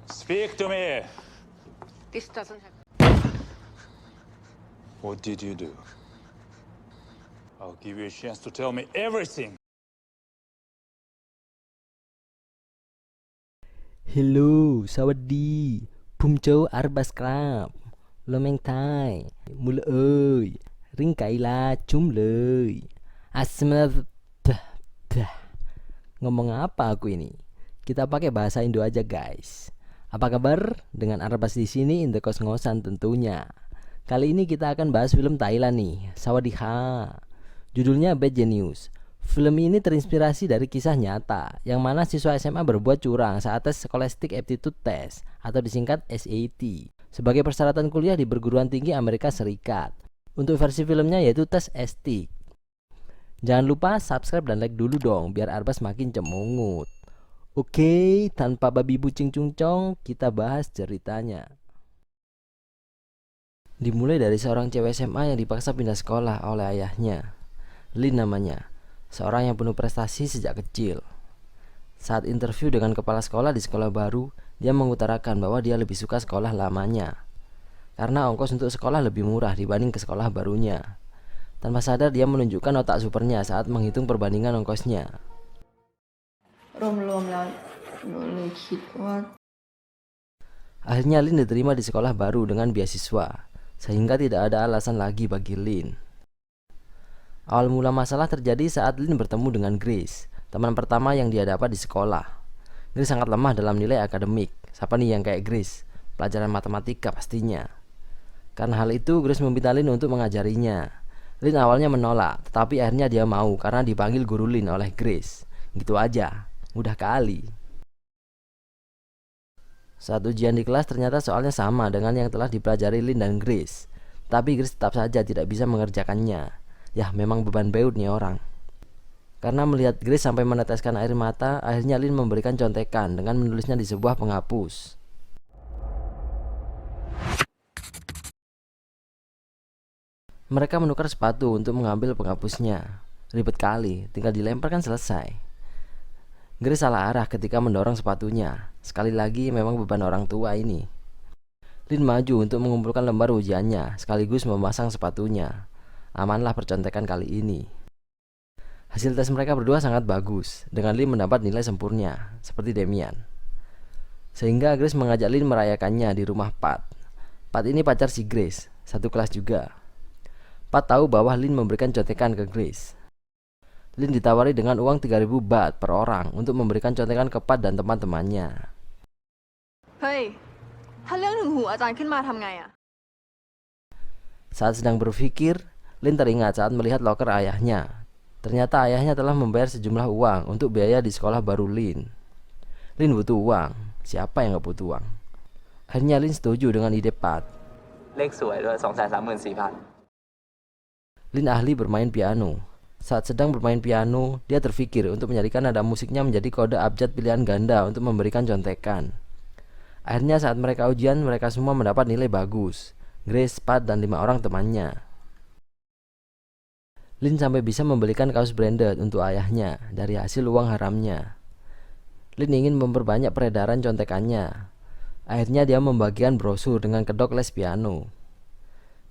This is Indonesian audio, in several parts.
Speak to me. This doesn't have... What did you do? I'll give you a chance to tell me everything. Hello สวัสดีผมโจอาร์บัสครับโลเมงไทยมุลเอ้ยริงไกลาจุ่มเลยasma ngomong apa aku ini? Kita pakai bahasa Indo aja guys. Apa kabar? Dengan Arbas di sini in the kos-ngosan tentunya. Kali ini kita akan bahas film Thailand nih. Sawadee-ha. Judulnya Bad Genius. Film ini terinspirasi dari kisah nyata yang mana siswa SMA berbuat curang saat tes Scholastic Aptitude Test atau disingkat SAT sebagai persyaratan kuliah di perguruan tinggi Amerika Serikat. Untuk versi filmnya yaitu tes STIC. Jangan lupa subscribe dan like dulu dong biar Arbas makin cemungut. Oke, tanpa babi bucing cungcong, kita bahas ceritanya. Dimulai dari seorang cewek SMA yang dipaksa pindah sekolah oleh ayahnya. Lin namanya, seorang yang penuh prestasi sejak kecil. Saat interview dengan kepala sekolah di sekolah baru, dia mengutarakan bahwa dia lebih suka sekolah lamanya karena ongkos untuk sekolah lebih murah dibanding ke sekolah barunya. Tanpa sadar dia menunjukkan otak supernya saat menghitung perbandingan ongkosnya. รวมๆแล้วหนูเลยคิดว่า Akhirnya Lin diterima di sekolah baru dengan beasiswa, sehingga tidak ada alasan lagi bagi Lin. Awal mula masalah terjadi saat Lin bertemu dengan Grace, teman pertama yang dia dapat di sekolah. Grace sangat lemah dalam nilai akademik. Siapa nih yang kayak Grace? Pelajaran matematika pastinya. Karena hal itu, Grace meminta Lin untuk mengajarinya. Lin awalnya menolak, tetapi akhirnya dia mau karena dipanggil guru Lin oleh Grace. Gitu aja, mudah kali. Saat ujian di kelas ternyata soalnya sama dengan yang telah dipelajari Lin dan Grace. Tapi Grace tetap saja tidak bisa mengerjakannya. Ya memang beban beud nih orang. Karena melihat Grace sampai meneteskan air mata, akhirnya Lin memberikan contekan dengan menulisnya di sebuah penghapus. Mereka menukar sepatu untuk mengambil penghapusnya. Ribet kali, tinggal dilempar kan selesai. Grace salah arah ketika mendorong sepatunya. Sekali lagi memang beban orang tua ini. Lin maju untuk mengumpulkan lembar ujiannya sekaligus memasang sepatunya. Amanlah percontekan kali ini. Hasil tes mereka berdua sangat bagus, dengan Lin mendapat nilai sempurna seperti Demian. Sehingga Grace mengajak Lin merayakannya di rumah Pat. Pat ini pacar si Grace, satu kelas juga. Pat tahu bahwa Lin memberikan contekan ke Grace. Lin ditawari dengan uang 3.000 baht per orang untuk memberikan contekan ke Pat dan teman-temannya. เฮ้ยถ้าเรื่องถึงหูอาจารย์ขึ้นมาทำไงอะ Saat sedang berpikir, Lin teringat saat melihat loker ayahnya. Ternyata ayahnya telah membayar sejumlah uang untuk biaya di sekolah baru Lin. Lin butuh uang, siapa yang gak butuh uang? Akhirnya Lin setuju dengan ide Pat. เลขสวยด้วย234,000 Lin ahli bermain piano. Saat sedang bermain piano, dia terfikir untuk menjadikan nada musiknya menjadi kode abjad pilihan ganda untuk memberikan contekan. Akhirnya saat mereka ujian, mereka semua mendapat nilai bagus. Grace, Pat, dan 5 orang temannya. Lin sampai bisa membelikan kaos branded untuk ayahnya dari hasil uang haramnya. Lin ingin memperbanyak peredaran contekannya. Akhirnya dia membagikan brosur dengan kedok les piano.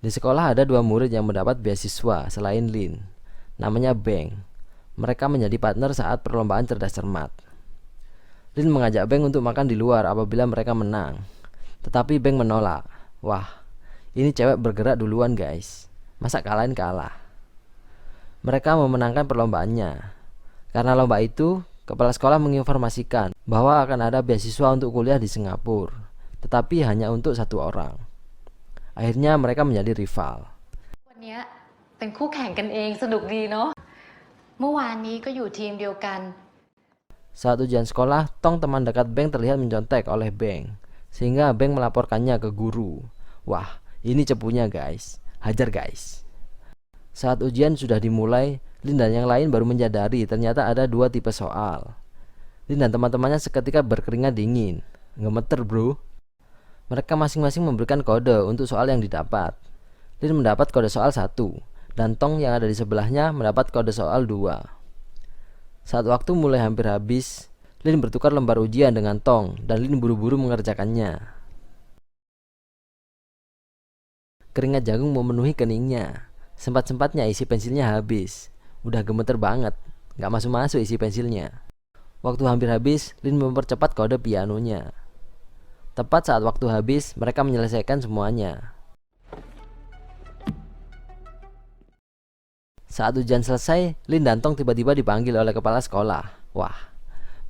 Di sekolah ada 2 murid yang mendapat beasiswa selain Lin. Namanya Beng. Mereka menjadi partner saat perlombaan cerdas cermat. Lin mengajak Beng untuk makan di luar apabila mereka menang. Tetapi Beng menolak. Wah, ini cewek bergerak duluan guys. Masa kalahin kalah? Mereka memenangkan perlombaannya. Karena lomba itu, kepala sekolah menginformasikan bahwa akan ada beasiswa untuk kuliah di Singapura. Tetapi hanya untuk 1 orang. Akhirnya mereka menjadi rival. วันนี้เป็นคู่แข่งกันเองสนุกดีเนาะเมื่อวานนี้ก็อยู่ทีมเดียวกัน Saat ujian sekolah, Tong teman dekat Beng terlihat mencontek oleh Beng. Sehingga Beng melaporkannya ke guru. Wah, ini cepunya guys. Hajar guys. Saat ujian sudah dimulai, Lin dan yang lain baru menyadari ternyata ada 2 tipe soal. Lin dan teman-temannya seketika berkeringat dingin. Gemeter bro. Mereka masing-masing memberikan kode untuk soal yang didapat. Lin mendapat kode soal 1, dan Tong yang ada di sebelahnya mendapat kode soal 2. Saat waktu mulai hampir habis, Lin bertukar lembar ujian dengan Tong dan Lin buru-buru mengerjakannya. Keringat jagung memenuhi keningnya. Sempat-sempatnya isi pensilnya habis. Udah gemeter banget, gak masuk-masuk isi pensilnya. Waktu hampir habis, Lin mempercepat kode pianonya. Tepat saat waktu habis, mereka menyelesaikan semuanya. Saat ujian selesai, Lin dan Tong tiba-tiba dipanggil oleh kepala sekolah. Wah,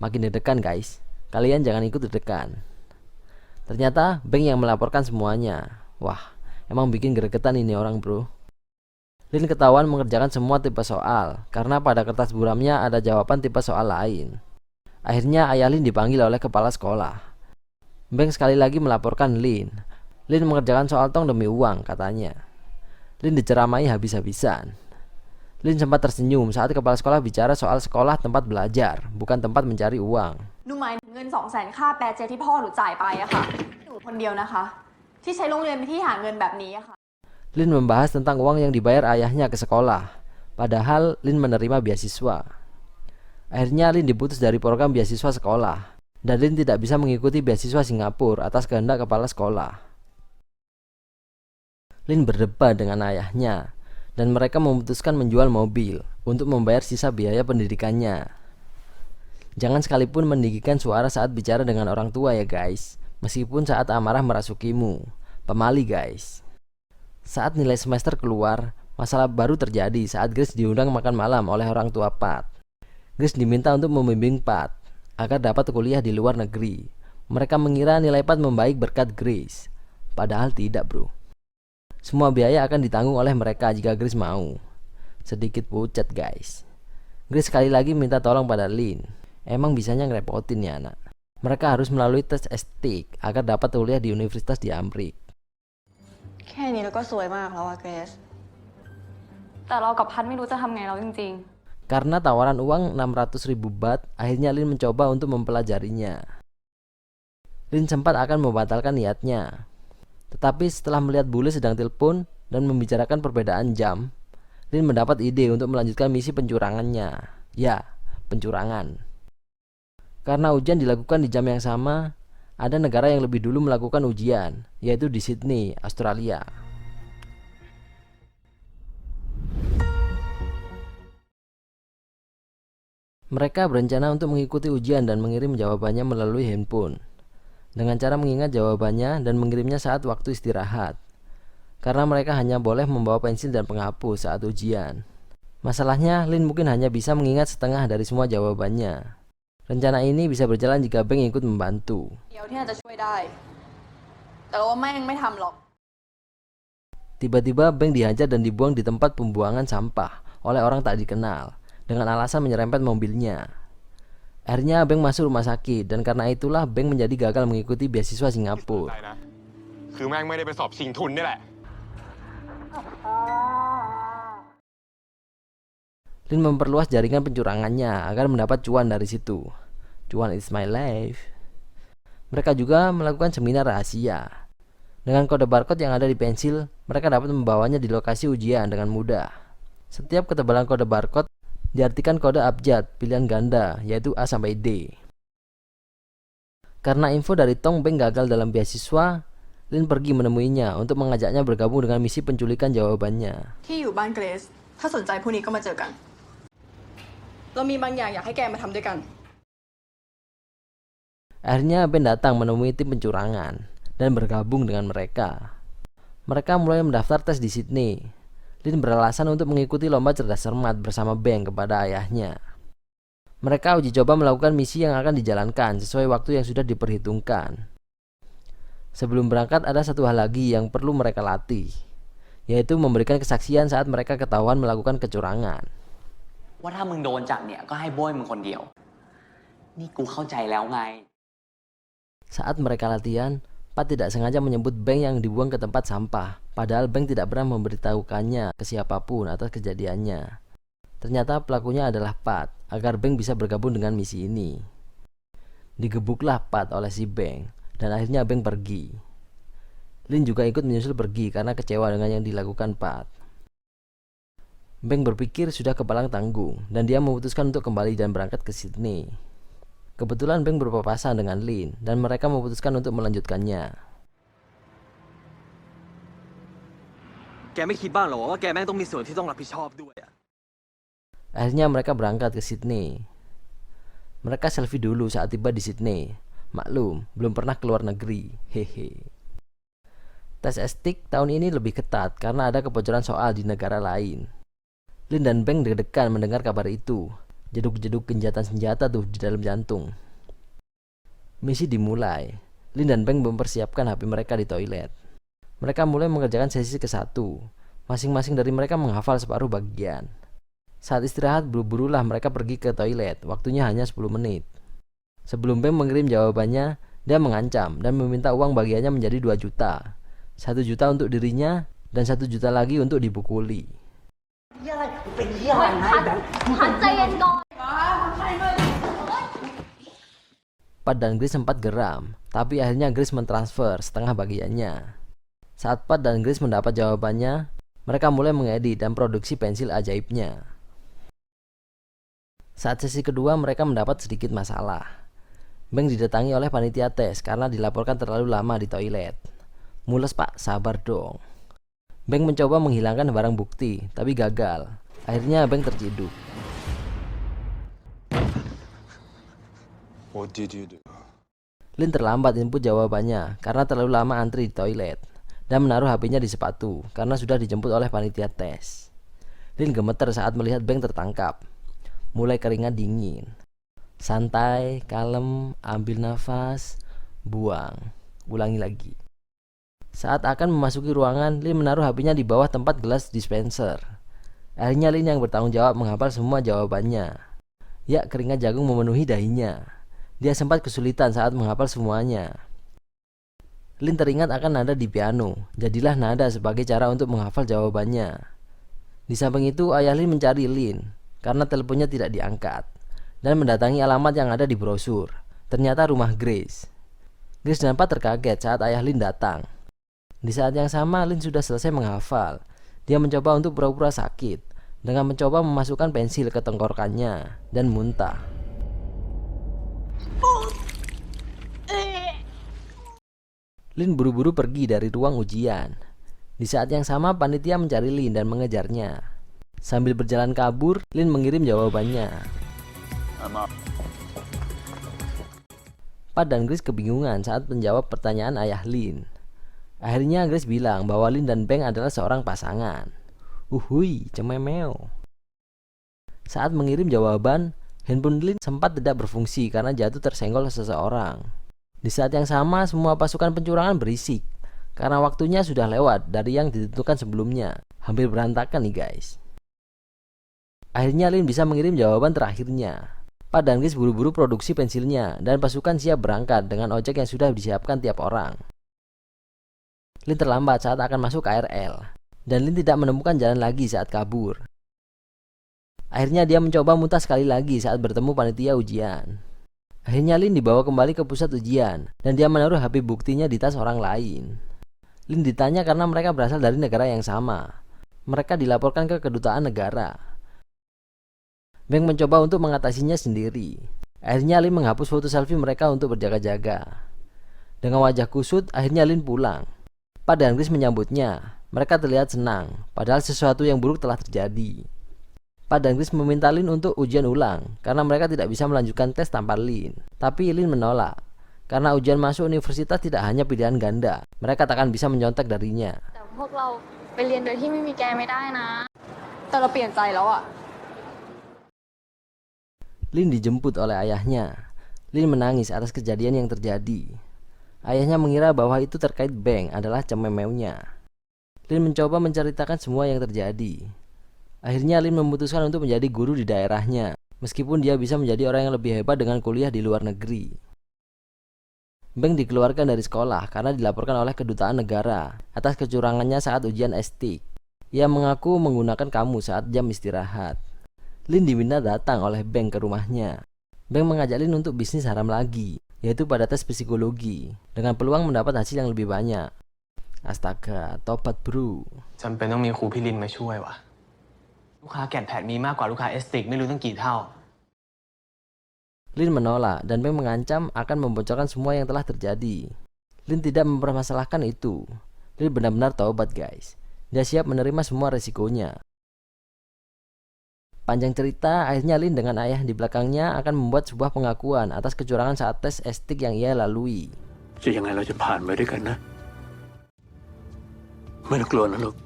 makin deg-degan guys. Kalian jangan ikut deg-degan. Ternyata Beng yang melaporkan semuanya. Wah, emang bikin gregetan ini orang bro. Lin ketahuan mengerjakan semua tipe soal karena pada kertas buramnya ada jawaban tipe soal lain. Akhirnya ayah Lin dipanggil oleh kepala sekolah. Beng sekali lagi melaporkan Lin. Lin mengerjakan soal Tong demi uang katanya. Lin diceramai habis-habisan. Lin sempat tersenyum saat kepala sekolah bicara soal sekolah tempat belajar, bukan tempat mencari uang. หนูหมายถึงเงิน 200,000 ค่าแปรเจที่พ่อหนูจ่ายไปอะค่ะหนูคนเดียวนะคะที่ใช้โรงเรียนเป็นที่หาเงินแบบนี้อะค่ะ Lin membahas tentang uang yang dibayar ayahnya ke sekolah, padahal Lin menerima beasiswa. Akhirnya Lin diputus dari program beasiswa sekolah, dan Lin tidak bisa mengikuti beasiswa Singapura atas kehendak kepala sekolah. Lin berdebat dengan ayahnya, dan mereka memutuskan menjual mobil untuk membayar sisa biaya pendidikannya. Jangan sekalipun meninggikan suara saat bicara dengan orang tua ya guys, meskipun saat amarah merasukimu. Pemali guys. Saat nilai semester keluar, masalah baru terjadi saat Grace diundang makan malam oleh orang tua Pat. Grace diminta untuk membimbing Pat agar dapat kuliah di luar negeri. Mereka mengira nilai Pat membaik berkat Grace, padahal tidak bro. Semua biaya akan ditanggung oleh mereka jika Grace mau. Sedikit pucat guys. Grace sekali lagi minta tolong pada Lin. Emang bisanya ngerepotin ya anak. Mereka harus melalui tes STIK agar dapat kuliah di universitas di Amrik. แค่นี้แล้วก็สวยมากแล้วอะเกรซ แต่เรากับพัดไม่รู้จะทำไงแล้วจริง Karena tawaran uang 600.000 baht, akhirnya Lin mencoba untuk mempelajarinya. Lin sempat akan membatalkan niatnya. Tetapi setelah melihat bule sedang telepon dan membicarakan perbedaan jam, Lin mendapat ide untuk melanjutkan misi pencurangannya. Ya, pencurangan. Karena ujian dilakukan di jam yang sama, ada negara yang lebih dulu melakukan ujian, yaitu di Sydney, Australia. Mereka berencana untuk mengikuti ujian dan mengirim jawabannya melalui handphone, dengan cara mengingat jawabannya dan mengirimnya saat waktu istirahat, karena mereka hanya boleh membawa pensil dan penghapus saat ujian. Masalahnya, Lin mungkin hanya bisa mengingat setengah dari semua jawabannya. Rencana ini bisa berjalan jika Beng ikut membantu. เดียวที่น่าจะช่วยได้แต่ว่าแม่งไม่ทำหรอก Tiba-tiba Beng dihajar dan dibuang di tempat pembuangan sampah oleh orang tak dikenal dengan alasan menyerempet mobilnya. Akhirnya Beng masuk rumah sakit dan karena itulah Beng menjadi gagal mengikuti beasiswa Singapura. คือแม่งไม่ได้ไปสอบชิงทุนนี่แหละ Lin memperluas jaringan pencurangannya agar mendapat cuan dari situ. Cuan is my life. Mereka juga melakukan seminar rahasia. Dengan kode barcode yang ada di pensil, mereka dapat membawanya di lokasi ujian dengan mudah. Setiap ketebalan kode barcode diartikan kode abjad pilihan ganda, yaitu A sampai D. Karena info dari Tong Beng gagal dalam beasiswa, Lin pergi menemuinya untuk mengajaknya bergabung dengan misi penculikan jawabannya. ที่อยู่บ้านเกรซถ้าสนใจพรุ่งนี้ก็มาเจอกัน เรามีบางอย่างอยากให้แกมาทำด้วยกัน Akhirnya Ben datang menemui tim pencurangan dan bergabung dengan mereka. Mereka mulai mendaftar tes di Sydney. Lin beralasan untuk mengikuti lomba cerdas cermat bersama Ben kepada ayahnya. Mereka uji coba melakukan misi yang akan dijalankan sesuai waktu yang sudah diperhitungkan. Sebelum berangkat ada satu hal lagi yang perlu mereka latih, yaitu memberikan kesaksian saat mereka ketahuan melakukan kecurangan. ว่าถ้ามึงโดนจับเนี่ยก็ให้โบ้ยมึงคนเดียว นี่กูเข้าใจแล้วไง Saat mereka latihan, Pat tidak sengaja menyebut Beng yang dibuang ke tempat sampah, padahal Beng tidak pernah memberitahukannya ke siapapun atas kejadiannya. Ternyata pelakunya adalah Pat, agar Beng bisa bergabung dengan misi ini. Digebuklah Pat oleh si Beng, dan akhirnya Beng pergi. Lin juga ikut menyusul pergi karena kecewa dengan yang dilakukan Pat. Beng berpikir sudah kepalang tanggung dan dia memutuskan untuk kembali dan berangkat ke Sydney. Kebetulan Beng berpapasan dengan Lin dan mereka memutuskan untuk melanjutkannya. แกไม่คิดบ้างเหรอว่าแกแม่งต้องมีส่วนที่ต้องรับผิดชอบด้วยอะ Akhirnya mereka berangkat ke Sydney. Mereka selfie dulu saat tiba di Sydney. Maklum, belum pernah keluar negeri. Hehe. Tes estik tahun ini lebih ketat karena ada kebocoran soal di negara lain. Lin dan Beng deg-degan mendengar kabar itu. Jeduk-jeduk genjatan senjata tuh di dalam jantung. Misi dimulai. Lin dan Beng mempersiapkan HP mereka di toilet. Mereka mulai mengerjakan sesi ke-1. Masing-masing dari mereka menghafal separuh bagian. Saat istirahat, buru-burulah mereka pergi ke toilet. Waktunya hanya 10 menit. Sebelum Beng mengirim jawabannya, dia mengancam dan meminta uang bagiannya menjadi 2 juta. 1 juta untuk dirinya dan 1 juta lagi untuk dipukuli. Pat dan Grace sempat geram, tapi akhirnya Grace mentransfer setengah bagiannya. Saat Pat dan Grace mendapat jawabannya, mereka mulai mengedit dan produksi pensil ajaibnya. Saat sesi kedua, mereka mendapat sedikit masalah. Beng didatangi oleh panitia tes karena dilaporkan terlalu lama di toilet. Mules pak, sabar dong. Beng mencoba menghilangkan barang bukti, tapi gagal. Akhirnya Beng terciduk. What did you do? Lin terlambat input jawabannya karena terlalu lama antri di toilet dan menaruh HP-nya di sepatu karena sudah dijemput oleh panitia tes. Lin gemeter saat melihat Beng tertangkap. Mulai keringat dingin. Santai, kalem, ambil nafas, buang. Ulangi lagi. Saat akan memasuki ruangan, Lin menaruh HP-nya di bawah tempat gelas dispenser. Akhirnya Lin yang bertanggung jawab menghafal semua jawabannya. Ya, keringat jagung memenuhi dahinya. Dia sempat kesulitan saat menghafal semuanya. Lin teringat akan nada di piano. Jadilah nada sebagai cara untuk menghafal jawabannya. Di samping itu, ayah Lin mencari Lin karena teleponnya tidak diangkat dan mendatangi alamat yang ada di brosur. Ternyata rumah Grace. Grace dan Pat terkaget saat ayah Lin datang. Di saat yang sama, Lin sudah selesai menghafal. Dia mencoba untuk pura-pura sakit dengan mencoba memasukkan pensil ke tenggorokannya dan muntah. Lin buru-buru pergi dari ruang ujian. Di saat yang sama, panitia mencari Lin dan mengejarnya. Sambil berjalan kabur, Lin mengirim jawabannya. Pat dan Grace kebingungan saat menjawab pertanyaan ayah Lin. Akhirnya Grace bilang bahwa Lin dan Beng adalah seorang pasangan. Uhui, cememeo. Saat mengirim jawaban, handphone Lin sempat tidak berfungsi karena jatuh tersenggol seseorang. Di saat yang sama, semua pasukan pencurangan berisik karena waktunya sudah lewat dari yang ditentukan sebelumnya. Hampir berantakan nih guys. Akhirnya Lin bisa mengirim jawaban terakhirnya. Pat dan Grace buru-buru produksi pensilnya dan pasukan siap berangkat dengan ojek yang sudah disiapkan tiap orang. Lin terlambat saat akan masuk KRL dan Lin tidak menemukan jalan lagi saat kabur. Akhirnya dia mencoba muntah sekali lagi saat bertemu panitia ujian. Akhirnya Lin dibawa kembali ke pusat ujian dan dia menaruh HP buktinya di tas orang lain. Lin ditanya karena mereka berasal dari negara yang sama. Mereka dilaporkan ke kedutaan negara. Beng mencoba untuk mengatasinya sendiri. Akhirnya Lin menghapus foto selfie mereka untuk berjaga-jaga. Dengan wajah kusut, akhirnya Lin pulang. Pat dan Grace menyambutnya. Mereka terlihat senang, padahal sesuatu yang buruk telah terjadi. Pat dan Grace meminta Lin untuk ujian ulang karena mereka tidak bisa melanjutkan tes tanpa Lin. Tapi Lin menolak karena ujian masuk universitas tidak hanya pilihan ganda. Mereka tak akan bisa menyontek darinya. แต่เราเปลี่ยนใจแล้วอะ Lin dijemput oleh ayahnya. Lin menangis atas kejadian yang terjadi. Ayahnya mengira bahwa itu terkait Beng adalah cememeunya. Lin mencoba menceritakan semua yang terjadi. Akhirnya Lin memutuskan untuk menjadi guru di daerahnya, meskipun dia bisa menjadi orang yang lebih hebat dengan kuliah di luar negeri. Beng dikeluarkan dari sekolah karena dilaporkan oleh kedutaan negara atas kecurangannya saat ujian estik. Ia mengaku menggunakan kamus saat jam istirahat. Lin diminta datang oleh Beng ke rumahnya. Beng mengajak Lin untuk bisnis haram lagi, yaitu pada tes psikologi, dengan peluang mendapat hasil yang lebih banyak. Astaga, topat bro. จำเป็นต้องมีครูพี่ลินมาช่วยวะลูกค้าแกดแพดมีมากกว่าลูกค้าเอสติกไม่รู้ตั้งกี่เท่า Lin menolak dan Peng mengancam akan membocorkan semua yang telah terjadi. Lin tidak mempermasalahkan itu. Lin benar-benar taubat guys. Dia siap menerima semua resikonya. Panjang cerita, akhirnya Lin dengan ayah di belakangnya akan membuat sebuah pengakuan atas kecurangan saat tes estik yang ia lalui. จะยังไงเราจะผ่านไปด้วยกันนะ ไม่ต้องกลัวนะลูก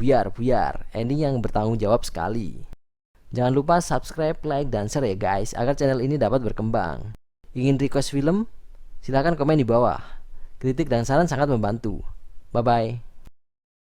Buyar, ending yang bertanggung jawab sekali. Jangan lupa subscribe, like, dan share ya guys, agar channel ini dapat berkembang. Ingin request film? Silahkan komen di bawah. Kritik dan saran sangat membantu. Bye-bye.